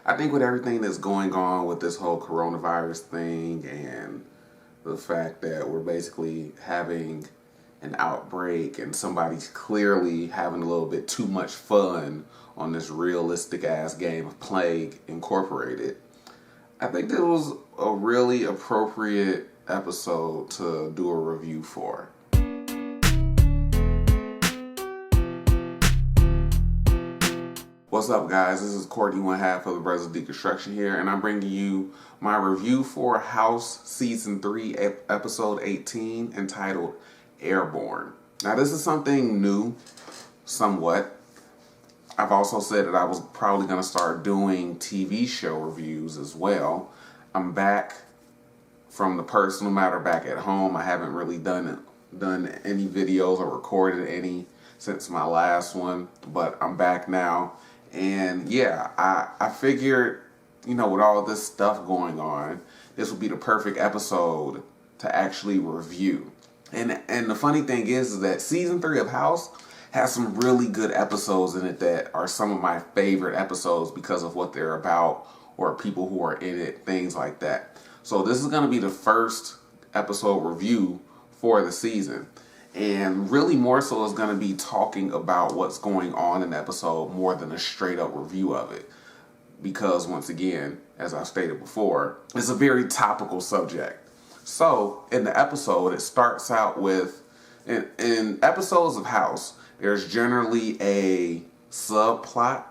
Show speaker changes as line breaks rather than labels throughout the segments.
I think with everything that's going on with this whole coronavirus thing and the fact that we're basically having an outbreak and somebody's clearly having a little bit too much fun on this realistic ass game of Plague Incorporated, I think it was a really appropriate episode to do a review for. What's up, guys? This is Courtney, one half of the Brothers of Deconstruction here, and I'm bringing you my review for House Season 3, Episode 18, entitled Airborne. Now, this is something new, somewhat. I've also said that I was probably going to start doing TV show reviews as well. I'm back from the personal matter back at home. I haven't really done any videos or recorded any since my last one, but I'm back now. And yeah, I figured, with all this stuff going on, this would be the perfect episode to actually review. And the funny thing is that Season 3 of House has some really good episodes in it that are some of my favorite episodes because of what they're about or people who are in it, things like that. So this is going to be the first episode review for the season. And really more so is going to be talking about what's going on in the episode more than a straight up review of it. Because once again, as I stated before, it's a very topical subject. So in the episode, it starts out with, in episodes of House, there's generally a subplot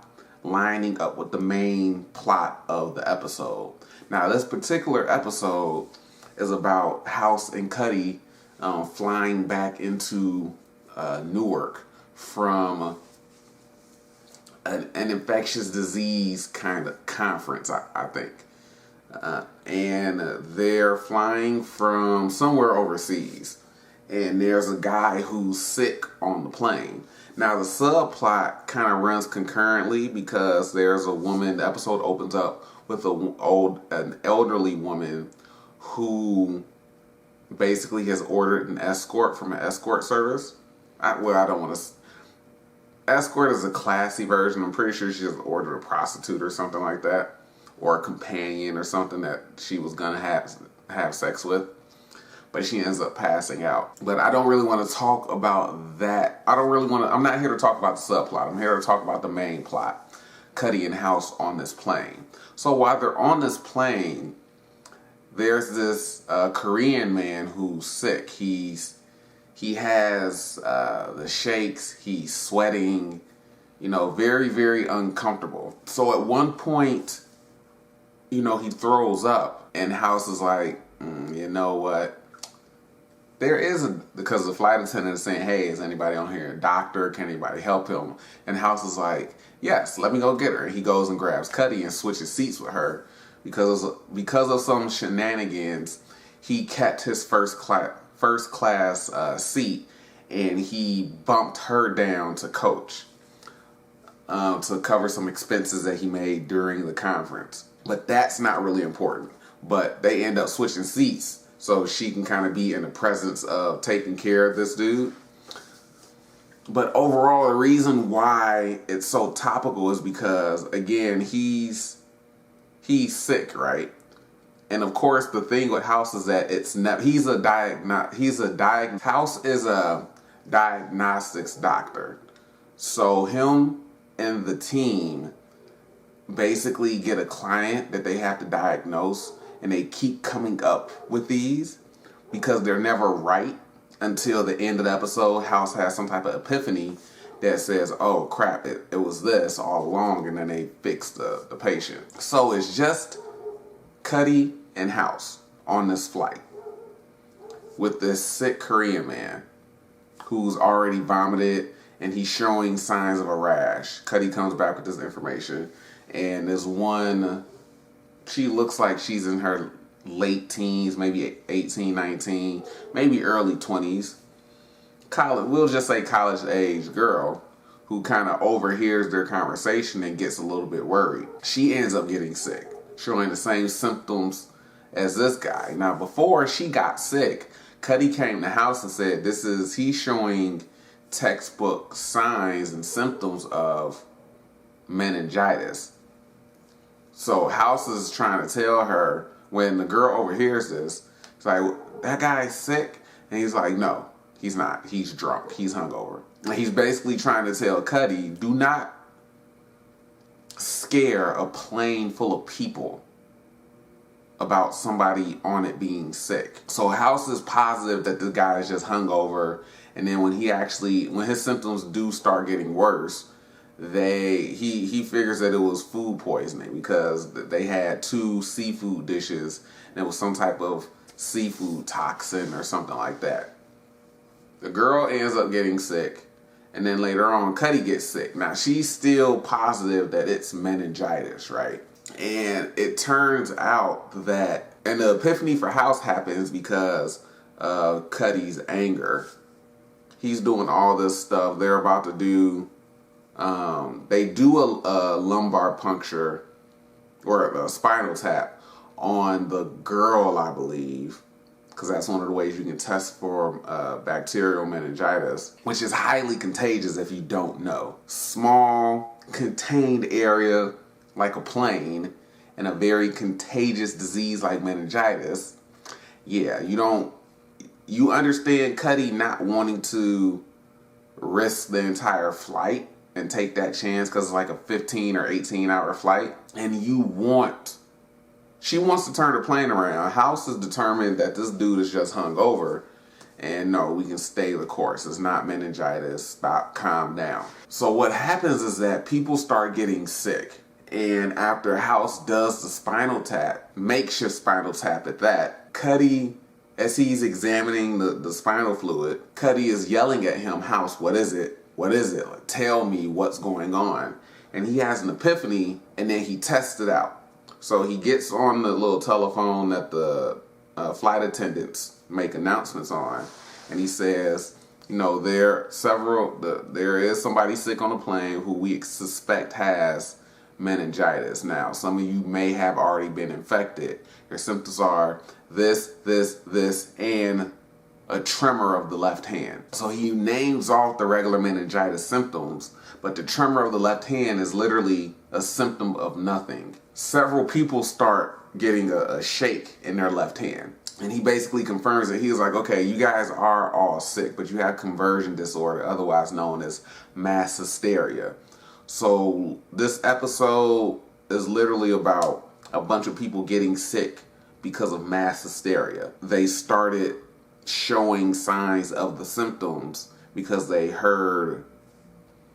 lining up with the main plot of the episode. Now this particular episode is about House and Cuddy flying back into Newark from an infectious disease kind of conference, I think. And they're flying from somewhere overseas. And there's a guy who's sick on the plane. Now the subplot kind of runs concurrently because there's a woman, the episode opens up with an elderly woman who basically has ordered an escort from an escort service. I don't want to... Escort is a classy version. I'm pretty sure she just ordered a prostitute or something like that. Or a companion or something that she was going to have sex with. But she ends up passing out. But I don't really want to talk about that. I'm not here to talk about the subplot. I'm here to talk about the main plot. Cuddy and House on this plane. So while they're on this plane, there's this Korean man who's sick. He has the shakes. He's sweating. Very, very uncomfortable. So at one point, he throws up, and House is like, you know what? Because the flight attendant is saying, hey, is anybody on here? A doctor? Can anybody help him? And House is like, yes, let me go get her. And he goes and grabs Cuddy and switches seats with her. Because of some shenanigans, he kept his first class seat, and he bumped her down to coach to cover some expenses that he made during the conference. But that's not really important. But they end up switching seats so she can kind of be in the presence of taking care of this dude. But overall, the reason why it's so topical is because, again, he's sick, right? And of course, the thing with House is that House is a diagnostics doctor. So him and the team basically get a client that they have to diagnose, and they keep coming up with these because they're never right until the end of the episode. House has some type of epiphany that says, oh crap, it was this all along, and then they fix the patient. So it's just Cuddy and House on this flight with this sick Korean man who's already vomited, and he's showing signs of a rash. Cuddy comes back with this information, and there's one, she looks like she's in her late teens, maybe 18, 19, maybe early 20s. We'll just say college age girl who kind of overhears their conversation and gets a little bit worried. She ends up getting sick, showing the same symptoms as this guy. Now, before she got sick, Cuddy came to House and said he's showing textbook signs and symptoms of meningitis. So House is trying to tell her, when the girl overhears this, it's like, that guy's sick? And he's like, no, he's not. He's drunk. He's hungover. And he's basically trying to tell Cuddy, do not scare a plane full of people about somebody on it being sick. So House is positive that the guy is just hungover, and then when his symptoms do start getting worse, he figures that it was food poisoning because they had 2 seafood dishes and it was some type of seafood toxin or something like that. The girl ends up getting sick, and then later on Cuddy gets sick. Now she's still positive that it's meningitis, right? And it turns out that, and the epiphany for House happens because of Cuddy's anger. He's doing all this stuff. They're about to do, they do a lumbar puncture or a spinal tap on the girl, I believe, because that's one of the ways you can test for bacterial meningitis, which is highly contagious if you don't know. Small, contained area like a plane, and a very contagious disease like meningitis. Yeah, you understand Cuddy not wanting to risk the entire flight and take that chance because it's like a 15 or 18 hour flight, and she wants to turn the plane around. House is determined that this dude is just hungover, and no, we can stay the course. It's not meningitis. Stop, calm down. So what happens is that people start getting sick. And after House does the spinal tap, makeshift spinal tap at that, Cuddy, as he's examining the spinal fluid, Cuddy is yelling at him, House, what is it? What is it? Like, tell me what's going on. And he has an epiphany, and then he tests it out. So he gets on the little telephone that the flight attendants make announcements on, and he says, there is somebody sick on the plane who we suspect has meningitis. Now, some of you may have already been infected. Your symptoms are this, and a tremor of the left hand. So he names off the regular meningitis symptoms, but the tremor of the left hand is literally a symptom of nothing. Several people start getting a shake in their left hand. And he basically confirms that. He was like, okay, you guys are all sick, but you have conversion disorder, otherwise known as mass hysteria. So this episode is literally about a bunch of people getting sick because of mass hysteria. They started showing signs of the symptoms because they heard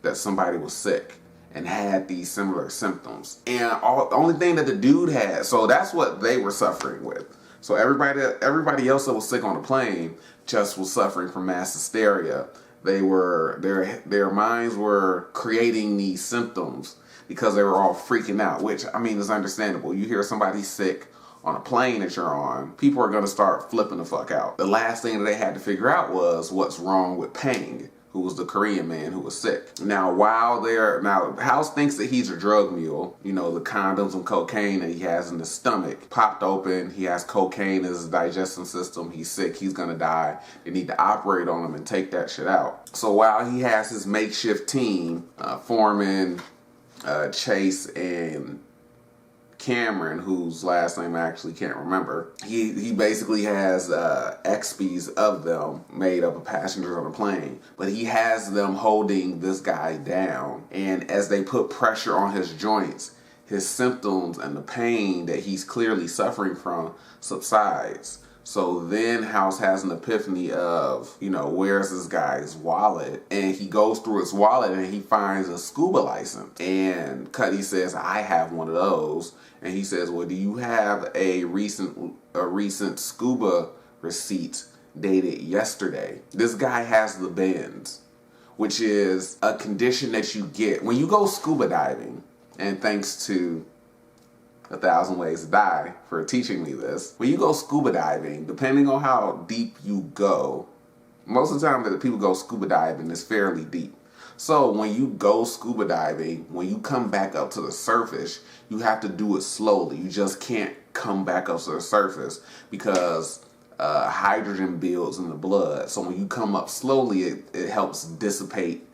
that somebody was sick and had these similar symptoms. And the only thing that the dude had, so that's what they were suffering with. So everybody else that was sick on the plane just was suffering from mass hysteria. Their minds were creating these symptoms because they were all freaking out, which, I mean, is understandable. You hear somebody sick on a plane that you're on, people are going to start flipping the fuck out. The last thing that they had to figure out was what's wrong with Pang, who was the Korean man who was sick. Now, House thinks that he's a drug mule. The condoms and cocaine that he has in his stomach popped open. He has cocaine in his digestive system. He's sick. He's gonna die. They need to operate on him and take that shit out. So while he has his makeshift team, Foreman, Chase, and Cameron, whose last name I actually can't remember, he basically has XPs of them made up of passengers on the plane, but he has them holding this guy down, and as they put pressure on his joints, his symptoms and the pain that he's clearly suffering from subsides. So then House has an epiphany of, where's this guy's wallet? And he goes through his wallet and he finds a scuba license. And Cuddy says, I have one of those. And he says, well, do you have a recent scuba receipt dated yesterday? This guy has the bends, which is a condition that you get when you go scuba diving. And thanks to 1,000 Ways to Die for teaching me this. When you go scuba diving, depending on how deep you go, most of the time that people go scuba diving is fairly deep. So when you go scuba diving, when you come back up to the surface, you have to do it slowly. You just can't come back up to the surface because hydrogen builds in the blood. So when you come up slowly, it helps dissipate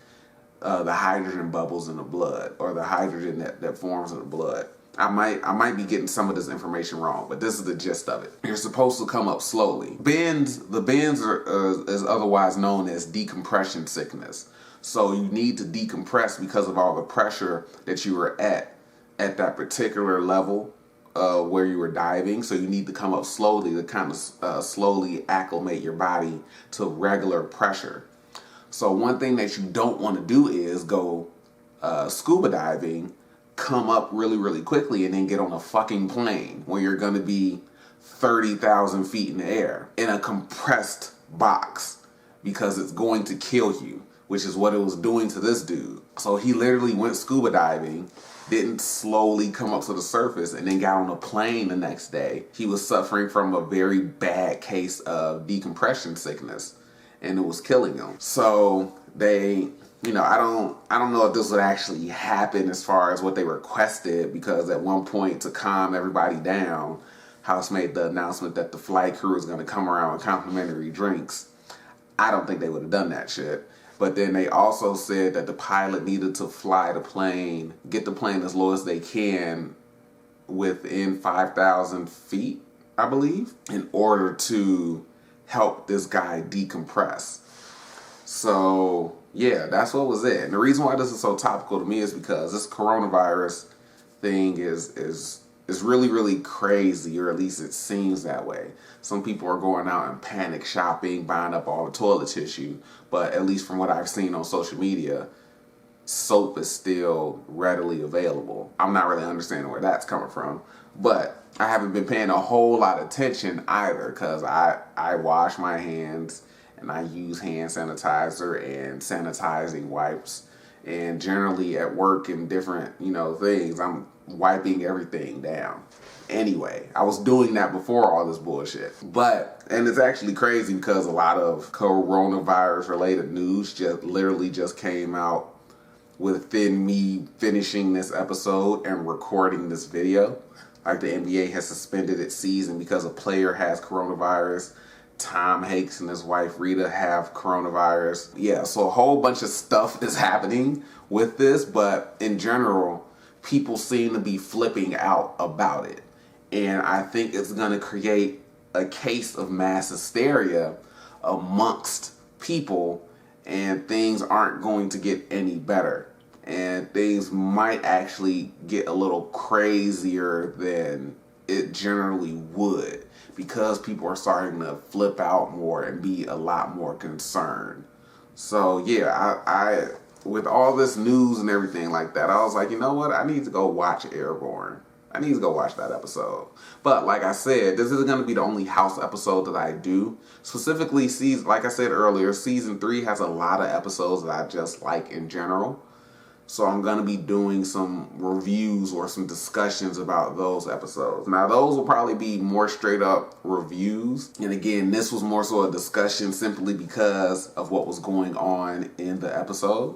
the hydrogen bubbles in the blood, or the hydrogen that forms in the blood. I might be getting some of this information wrong, but this is the gist of it. You're supposed to come up slowly. The bends is otherwise known as decompression sickness. So you need to decompress because of all the pressure that you were at that particular level where you were diving. So you need to come up slowly to kind of slowly acclimate your body to regular pressure. So one thing that you don't want to do is go scuba diving, come up really, really quickly, and then get on a fucking plane when you're going to be 30,000 feet in the air in a compressed box, because it's going to kill you, which is what it was doing to this dude. So he literally went scuba diving, didn't slowly come up to the surface, and then got on a plane the next day. He was suffering from a very bad case of decompression sickness, and it was killing him. So they, I don't know if this would actually happen as far as what they requested, because at one point, to calm everybody down, House made the announcement that the flight crew is going to come around with complimentary drinks. I don't think they would have done that shit. But then they also said that the pilot needed to fly the plane, get the plane as low as they can within 5,000 feet, I believe, in order to help this guy decompress. So yeah, that's what was it. And the reason why this is so topical to me is because this coronavirus thing is really, really crazy, or at least it seems that way. Some people are going out and panic shopping, buying up all the toilet tissue, but at least from what I've seen on social media, soap is still readily available. I'm not really understanding where that's coming from, but I haven't been paying a whole lot of attention either, because I wash my hands and I use hand sanitizer and sanitizing wipes, and generally at work and different, things, I'm wiping everything down. Anyway, I was doing that before all this bullshit. And it's actually crazy because a lot of coronavirus related news just came out within me finishing this episode and recording this video. Like, the NBA has suspended its season because a player has coronavirus. Tom Hanks and his wife Rita have coronavirus. Yeah, so a whole bunch of stuff is happening with this, but in general, people seem to be flipping out about it. And I think it's going to create a case of mass hysteria amongst people, and things aren't going to get any better. And things might actually get a little crazier than it generally would, because people are starting to flip out more and be a lot more concerned. So yeah, I with all this news and everything like that, I was like, you know what? I need to go watch Airborne. I need to go watch that episode. But like I said, this isn't going to be the only House episode that I do. Specifically, like I said earlier, season 3 has a lot of episodes that I just like in general. So I'm going to be doing some reviews or some discussions about those episodes. Now, those will probably be more straight up reviews. And again, this was more so a discussion simply because of what was going on in the episode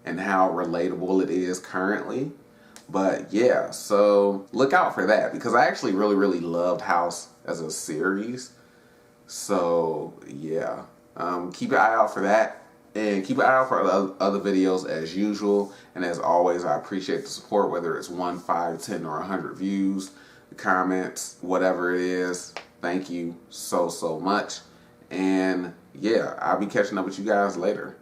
and how relatable it is currently. But yeah, so look out for that, because I actually really, really loved House as a series. So yeah, keep an eye out for that. And keep an eye out for other videos as usual. And as always, I appreciate the support, whether it's 1, 5, 10, or 100 views, comments, whatever it is. Thank you so much. And yeah, I'll be catching up with you guys later.